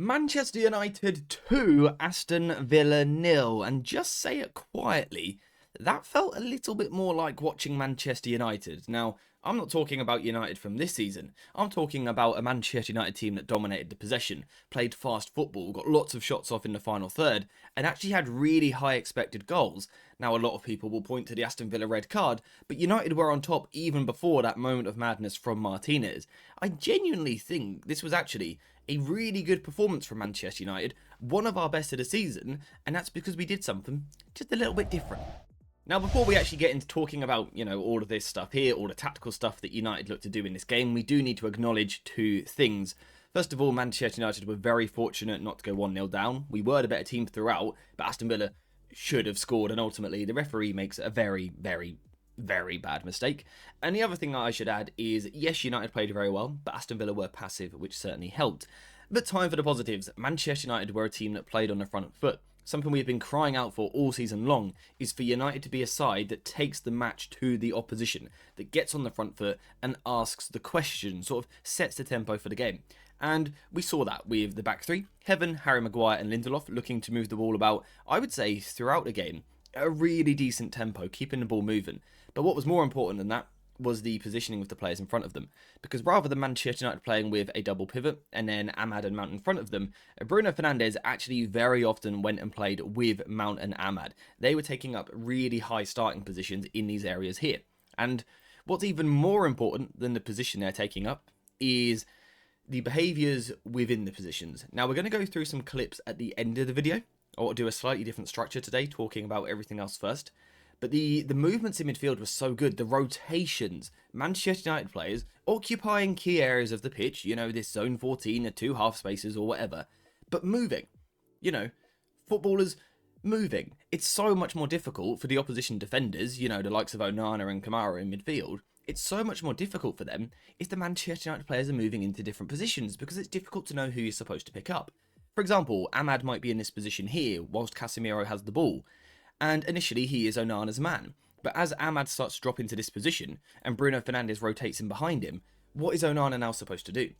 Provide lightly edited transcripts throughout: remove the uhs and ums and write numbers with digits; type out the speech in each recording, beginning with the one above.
Manchester United 2, Aston Villa 0, and just say it quietly, that felt a little bit more like watching Manchester United. Now, I'm not talking about United from this season, I'm talking about a Manchester United team that dominated the possession, played fast football, got lots of shots off in the final third, and actually had really high expected goals. Now, a lot of people will point to the Aston Villa red card, but United were on top even before that moment of madness from Martinez. I genuinely think this was actually a really good performance from Manchester United, one of our best of the season, and that's because we did something just a little bit different. Now, before we actually get into talking about, all of this stuff here, all the tactical stuff that United looked to do in this game, we do need to acknowledge two things. First of all, Manchester United were very fortunate not to go 1-0 down. We were the better team throughout, but Aston Villa should have scored, and ultimately the referee makes a very, very, very bad mistake. And the other thing that I should add is, yes, United played very well, but Aston Villa were passive, which certainly helped. But time for the positives. Manchester United were a team that played on the front foot. Something we've been crying out for all season long is for United to be a side that takes the match to the opposition, that gets on the front foot and asks the question, sort of sets the tempo for the game. And we saw that with the back three, Heaven, Harry Maguire and Lindelof looking to move the ball about, I would say, throughout the game. A really decent tempo, keeping the ball moving. But what was more important than that was the positioning of the players in front of them. Because rather than Manchester United playing with a double pivot and then Ahmad and Mount in front of them, Bruno Fernandes actually very often went and played with Mount and Ahmad. They were taking up really high starting positions in these areas here. And what's even more important than the position they're taking up is the behaviours within the positions. Now, we're going to go through some clips at the end of the video. I'll do a slightly different structure today, talking about everything else first. But the movements in midfield were so good. The rotations, Manchester United players occupying key areas of the pitch, this zone 14, the two half spaces or whatever, but moving, footballers moving. It's so much more difficult for the opposition defenders, the likes of Onana and Kamara in midfield. It's so much more difficult for them if the Manchester United players are moving into different positions because it's difficult to know who you're supposed to pick up. For example, Ahmad might be in this position here whilst Casemiro has the ball. And initially he is Onana's man. But as Ahmad starts to drop into this position and Bruno Fernandes rotates in behind him, what is Onana now supposed to do?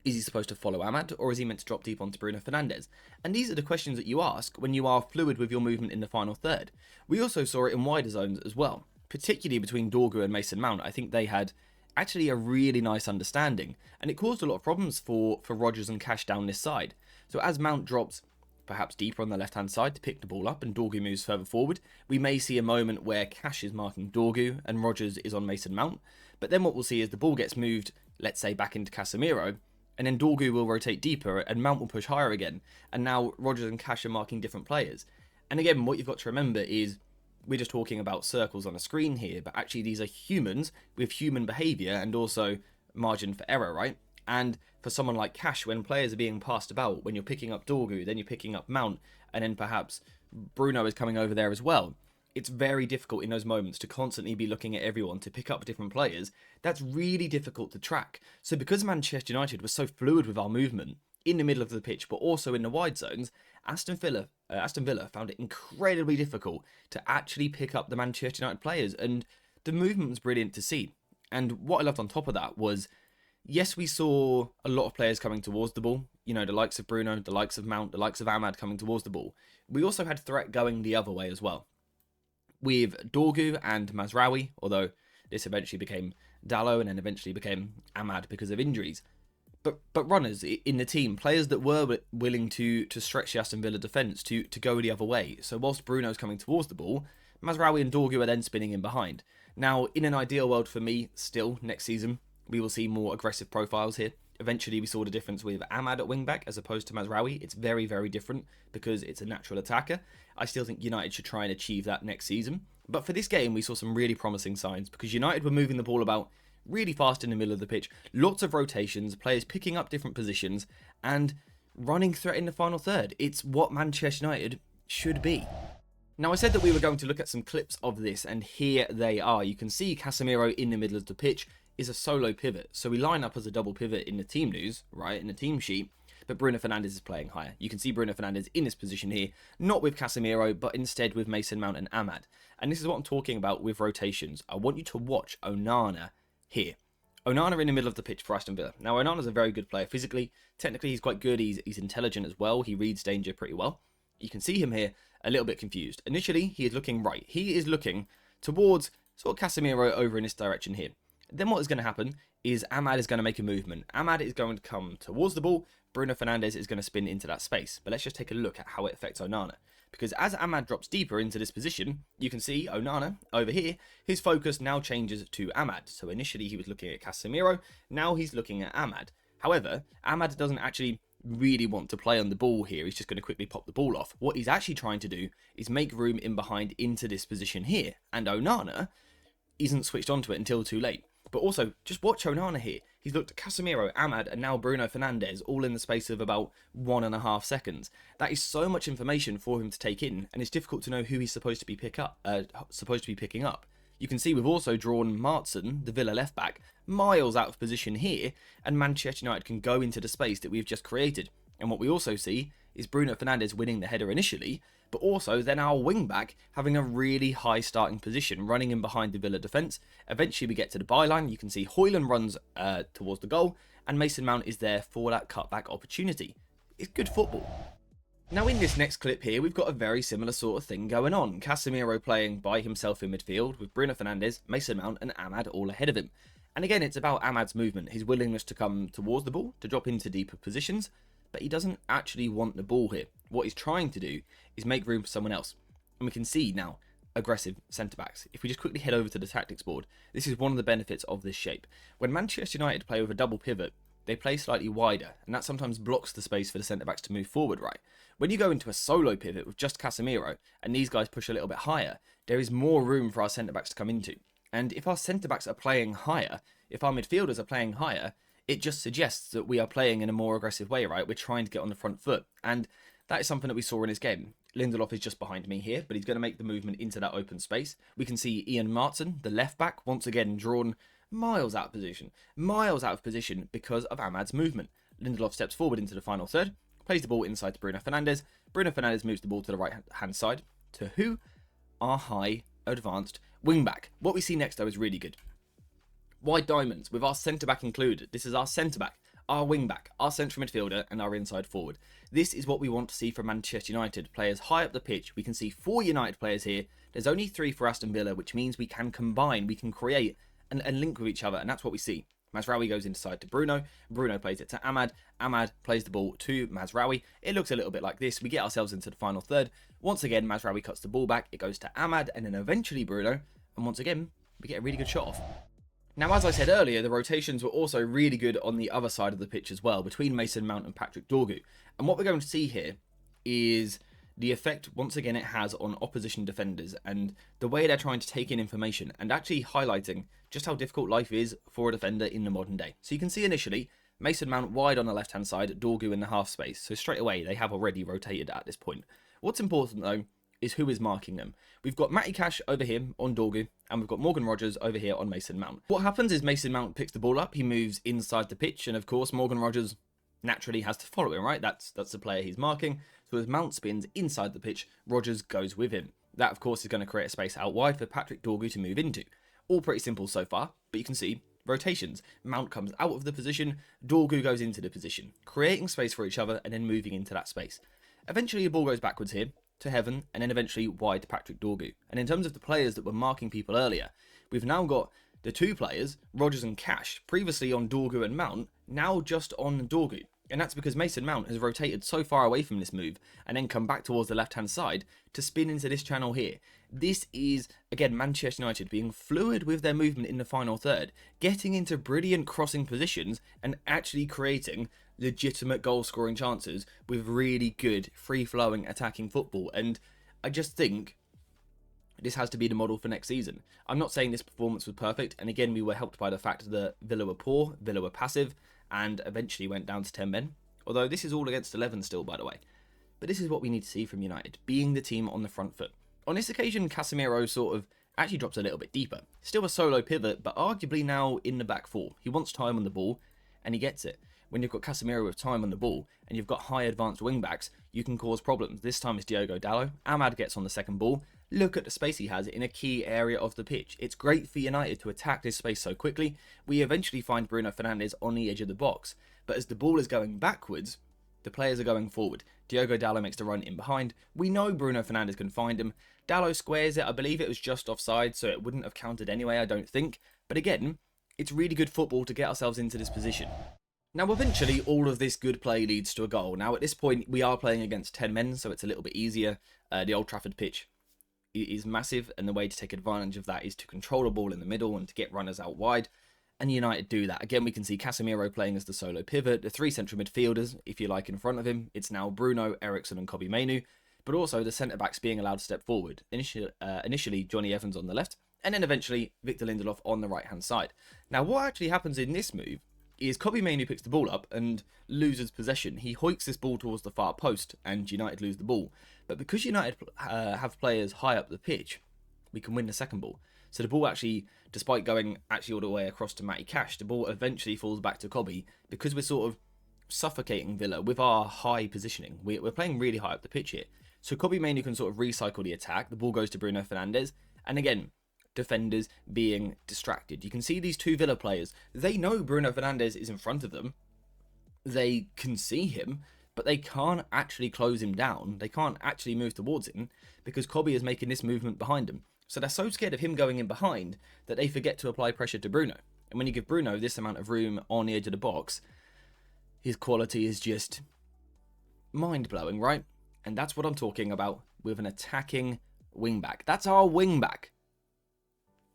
Is he supposed to follow Ahmad, or is he meant to drop deep onto Bruno Fernandes? And these are the questions that you ask when you are fluid with your movement in the final third. We also saw it in wider zones as well, particularly between Dorgu and Mason Mount. I think they had actually a really nice understanding, and it caused a lot of problems for Rodgers and Cash down this side. So as Mount drops perhaps deeper on the left-hand side to pick the ball up and Dorgu moves further forward, we may see a moment where Cash is marking Dorgu and Rodgers is on Mason Mount. But then what we'll see is the ball gets moved, let's say, back into Casemiro, and then Dorgu will rotate deeper and Mount will push higher again. And now Rodgers and Cash are marking different players. And again, what you've got to remember is we're just talking about circles on a screen here, but actually these are humans with human behaviour and also margin for error, right? And for someone like Cash, when players are being passed about, when you're picking up Dorgu, then you're picking up Mount, and then perhaps Bruno is coming over there as well, it's very difficult in those moments to constantly be looking at everyone to pick up different players. That's really difficult to track. So because Manchester United was so fluid with our movement in the middle of the pitch, but also in the wide zones, Aston Villa found it incredibly difficult to actually pick up the Manchester United players, and the movement was brilliant to see. And what I loved on top of that was, yes, we saw a lot of players coming towards the ball, the likes of Bruno, the likes of Mount, the likes of Ahmad coming towards the ball. We also had threat going the other way as well, with Dorgu and Mazraoui, although this eventually became Dallo and then eventually became Ahmad because of injuries. But runners in the team, players that were willing to stretch the Aston Villa defence to go the other way. So whilst Bruno's coming towards the ball, Mazraoui and Dorgu are then spinning in behind. Now, in an ideal world for me, still, next season, we will see more aggressive profiles here. Eventually, we saw the difference with Ahmad at wing-back as opposed to Mazraoui. It's very, very different because it's a natural attacker. I still think United should try and achieve that next season. But for this game, we saw some really promising signs because United were moving the ball about really fast in the middle of the pitch. Lots of rotations, players picking up different positions, and running threat in the final third. It's what Manchester United should be. Now, I said that we were going to look at some clips of this, and here they are. You can see Casemiro in the middle of the pitch is a solo pivot. So we line up as a double pivot in the team news, right, in the team sheet, but Bruno Fernandes is playing higher. You can see Bruno Fernandes in this position here, not with Casemiro, but instead with Mason Mount and Ahmad. And this is what I'm talking about with rotations. I want you to watch Onana here. Onana in the middle of the pitch for Aston Villa. Now, Onana's a very good player physically. Technically, he's quite good. He's intelligent as well. He reads danger pretty well. You can see him here a little bit confused. Initially, he is looking right. He is looking towards sort of Casemiro over in this direction here. Then what is going to happen is Amad is going to make a movement. Amad is going to come towards the ball. Bruno Fernandes is going to spin into that space. But let's just take a look at how it affects Onana. Because as Amad drops deeper into this position, you can see Onana over here, his focus now changes to Amad. So initially he was looking at Casemiro, now he's looking at Amad. However, Amad doesn't actually really want to play on the ball here. He's just going to quickly pop the ball off. What he's actually trying to do is make room in behind into this position here. And Onana isn't switched onto it until too late. But also, just watch Onana here. He's looked at Casemiro, Amad, and now Bruno Fernandes, all in the space of about 1.5 seconds. That is so much information for him to take in, and it's difficult to know who he's supposed to be picking up. You can see we've also drawn Martson, the Villa left back, miles out of position here, and Manchester United can go into the space that we've just created. And what we also see is Bruno Fernandes winning the header initially, but also then our wing-back having a really high starting position, running in behind the Villa defence. Eventually we get to the byline. You can see Højlund runs towards the goal, and Mason Mount is there for that cutback opportunity. It's good football. Now in this next clip here, we've got a very similar sort of thing going on. Casemiro playing by himself in midfield, with Bruno Fernandes, Mason Mount and Amad all ahead of him. And again, it's about Amad's movement, his willingness to come towards the ball, to drop into deeper positions, but he doesn't actually want the ball here. What he's trying to do is make room for someone else. And we can see now aggressive centre-backs. If we just quickly head over to the tactics board, this is one of the benefits of this shape. When Manchester United play with a double pivot, they play slightly wider, and that sometimes blocks the space for the centre-backs to move forward, right? When you go into a solo pivot with just Casemiro, and these guys push a little bit higher, there is more room for our centre-backs to come into. And if our centre-backs are playing higher, if our midfielders are playing higher, it just suggests that we are playing in a more aggressive way, right? We're trying to get on the front foot. And that is something that we saw in his game. Lindelof is just behind me here, but he's going to make the movement into that open space. We can see Ian Martson, the left back, once again drawn miles out of position because of Amad's movement. Lindelof steps forward into the final third, plays the ball inside to Bruno Fernandes. Bruno Fernandes moves the ball to the right-hand side. To who? Our high advanced wing-back. What we see next, though, is really good. Wide diamonds with our centre-back included. This is our centre-back, our wing-back, our central midfielder, and our inside forward. This is what we want to see from Manchester United. Players high up the pitch. We can see 4 United players here. There's only 3 for Aston Villa, which means we can combine, we can create and link with each other, and that's what we see. Mazraoui goes inside to Bruno. Bruno plays it to Amad. Amad plays the ball to Mazraoui. It looks a little bit like this. We get ourselves into the final third. Once again, Mazraoui cuts the ball back. It goes to Amad, and then eventually Bruno. And once again, we get a really good shot off. Now, as I said earlier, the rotations were also really good on the other side of the pitch as well, between Mason Mount and Patrick Dorgu. And what we're going to see here is the effect, once again, it has on opposition defenders and the way they're trying to take in information and actually highlighting just how difficult life is for a defender in the modern day. So you can see initially, Mason Mount wide on the left-hand side, Dorgu in the half space. So straight away, they have already rotated at this point. What's important, though, is who is marking them. We've got Matty Cash over here on Dorgu, and we've got Morgan Rogers over here on Mason Mount. What happens is Mason Mount picks the ball up, he moves inside the pitch, and of course Morgan Rogers naturally has to follow him, right? That's the player he's marking. So as Mount spins inside the pitch, Rogers goes with him. That, of course, is going to create a space out wide for Patrick Dorgu to move into. All pretty simple so far, but you can see rotations. Mount comes out of the position, Dorgu goes into the position, creating space for each other and then moving into that space. Eventually the ball goes backwards here to Heaven and then eventually wide to Patrick Dorgu. And in terms of the players that were marking people earlier, we've now got the 2 players, Rogers and Cash, previously on Dorgu and Mount, now just on Dorgu. And that's because Mason Mount has rotated so far away from this move and then come back towards the left-hand side to spin into this channel here. This is, again, Manchester United being fluid with their movement in the final third, getting into brilliant crossing positions and actually creating legitimate goal-scoring chances with really good, free-flowing attacking football. And I just think this has to be the model for next season. I'm not saying this performance was perfect, and again, we were helped by the fact that Villa were poor, Villa were passive, and eventually went down to 10 men. Although this is all against 11 still, by the way. But this is what we need to see from United, being the team on the front foot. On this occasion, Casemiro sort of actually drops a little bit deeper. Still a solo pivot, but arguably now in the back 4. He wants time on the ball, and he gets it. When you've got Casemiro with time on the ball, and you've got high advanced wing-backs, you can cause problems. This time it's Diogo Dalot. Amad gets on the second ball. Look at the space he has in a key area of the pitch. It's great for United to attack this space so quickly. We eventually find Bruno Fernandes on the edge of the box, but as the ball is going backwards, the players are going forward. Diogo Dalot makes the run in behind. We know Bruno Fernandes can find him. Dalot squares it. I believe it was just offside, so it wouldn't have counted anyway, I don't think. But again, it's really good football to get ourselves into this position. Now, eventually, all of this good play leads to a goal. Now, at this point, we are playing against 10 men, so it's a little bit easier. The Old Trafford pitch is massive, and the way to take advantage of that is to control the ball in the middle and to get runners out wide. And United do that. Again, we can see Casemiro playing as the solo pivot, the three central midfielders, if you like, in front of him. It's now Bruno, Eriksen and Kobbie Mainoo, but also the centre-backs being allowed to step forward. Initially, Johnny Evans on the left, and then eventually Victor Lindelof on the right-hand side. Now, what actually happens in this move is Kobbie Mainoo picks the ball up and loses possession. He hoiks this ball towards the far post, and United lose the ball. But because United have players high up the pitch, we can win the second ball. So the ball actually, despite going actually all the way across to Matty Cash, the ball eventually falls back to Kobbie because we're sort of suffocating Villa with our high positioning. We're playing really high up the pitch here. So Kobbie Mainoo can sort of recycle the attack. The ball goes to Bruno Fernandes. And again, defenders being distracted. You can see these two Villa players. They know Bruno Fernandes is in front of them. They can see him, but they can't actually close him down. They can't actually move towards him because Kobbie is making this movement behind him. So they're so scared of him going in behind that they forget to apply pressure to Bruno. And when you give Bruno this amount of room on the edge of the box, his quality is just mind-blowing, right? And that's what I'm talking about with an attacking wing-back. That's our wing-back.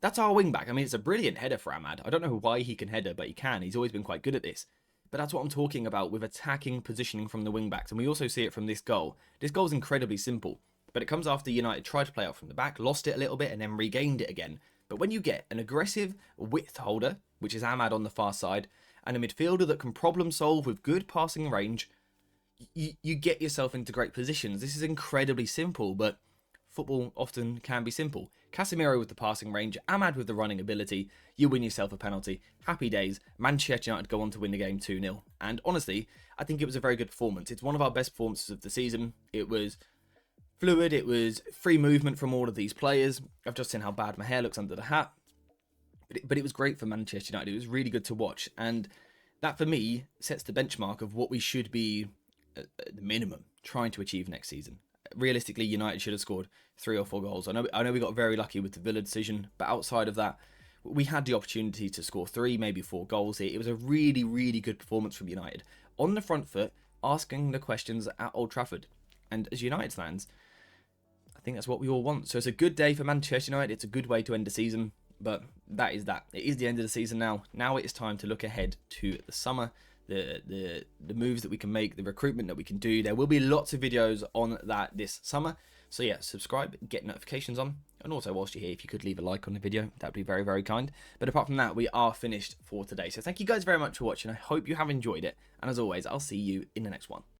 That's our wing-back. I mean, it's a brilliant header for Ahmad. I don't know why he can header, but he can. He's always been quite good at this. But that's what I'm talking about with attacking positioning from the wing-backs. And we also see it from this goal. This goal is incredibly simple. But it comes after United tried to play out from the back, lost it a little bit, and then regained it again. But when you get an aggressive width holder, which is Ahmad on the far side, and a midfielder that can problem solve with good passing range, you get yourself into great positions. This is incredibly simple, but football often can be simple. Casemiro with the passing range, Ahmad with the running ability, you win yourself a penalty. Happy days. Manchester United go on to win the game 2-0. And honestly, I think it was a very good performance. It's one of our best performances of the season. It was fluid, it was free movement from all of these players. I've just seen how bad my hair looks under the hat. But it was great for Manchester United. It was really good to watch. And that, for me, sets the benchmark of what we should be, at the minimum, trying to achieve next season. Realistically, United should have scored 3 or 4 goals. I know we got very lucky with the Villa decision, but outside of that, we had the opportunity to score 3, maybe 4 goals here. It was a really, really good performance from United. On the front foot, asking the questions at Old Trafford. And as United fans, I think that's what we all want. So it's a good day for Manchester United. It's a good way to end the season. But that is that. It is the end of the season now. Now it is time to look ahead to the summer. The moves that we can make, the recruitment that we can do. There will be lots of videos on that this summer. So yeah, subscribe, get notifications on. And also, whilst you're here, if you could leave a like on the video, that would be very, very kind. But apart from that, we are finished for today. So thank you guys very much for watching. I hope you have enjoyed it. And as always, I'll see you in the next one.